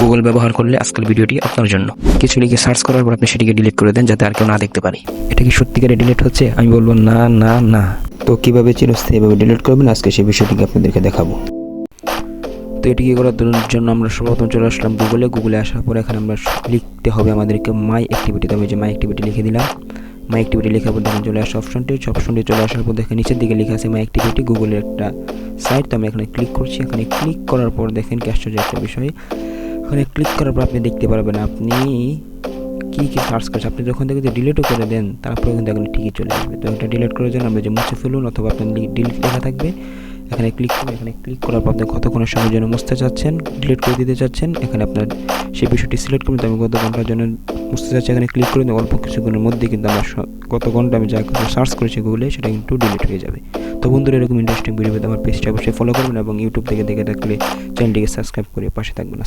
Google ব্যবহার করলে আজকের ভিডিওটি আপনার জন্য। কিছু লিখে সার্চ করার পর আপনি সেটিকে ডিলিট করে দেন যাতে আর কেউ না দেখতে পারে। এটা কি সত্যিকারে ডিলিট হচ্ছে? আমি বলবো না না না। তো কীভাবে চিরস্থায়ীভাবে ডিলিট করবেন আজকে সেই বিষয়টিকে আপনাদেরকে দেখাবো। তো এটিকে করার জন্য আমরা সর্বপ্রথম চলে আসলাম গুগলে আসার পর এখানে আমরা লিখতে হবে আমাদেরকে মাই অ্যাক্টিভিটি। আমি যে মাই অ্যাক্টিভিটি লিখে দিলাম। মাই অ্যাক্টিভিটি লেখার পর দেখেন চলে আসে অপশনটি চলে আসার পর দেখেন নিচের দিকে লেখা আছে মাই অ্যাক্টিভিটি, গুগলের একটা সাইট। তো আমি এখানে ক্লিক করছি। এখানে ক্লিক করার পর দেখেন কি আশ্চর্য একটা বিষয়, এখানে ক্লিক করার পর আপনি দেখতে পারবেন আপনি কী সার্চ করছেন। আপনি যখন থেকে ডিলিটও করে দেন তারপরে কিন্তু এখানে ঠিকই চলে আসবে। তো এটা ডিলিট করার জন্য আমরা যে মুছে ফেলুন অথবা আপনার ডিলিট লেখা থাকবে এখানে ক্লিক করুন। এখানে ক্লিক করার পর আপনি কতক্ষণের সময়ের জন্য মুছতে চাচ্ছেন, ডিলিট করে দিতে চাচ্ছেন, এখানে আপনার সেই বিষয়টি সিলেক্ট করুন। তো আমি কত ঘন্টার জন্য মুছতে চাচ্ছি এখানে ক্লিক করুন। অল্প কিছুক্ষণের মধ্যে কিন্তু আমার কত ঘন্টা আমি যা কিছু সার্চ করেছি গুগলে সেটা কিন্তু ডিলিট হয়ে যাবে। তো বন্ধুরা এরকম ইন্টারেস্টিং ভিডিও পেতে আমার পেজটা অবশ্যই ফলো করবেন এবং ইউটিউব থেকে দেখে থাকলে চ্যানেলটিকে সাবস্ক্রাইব করে পাশে থাকবেন।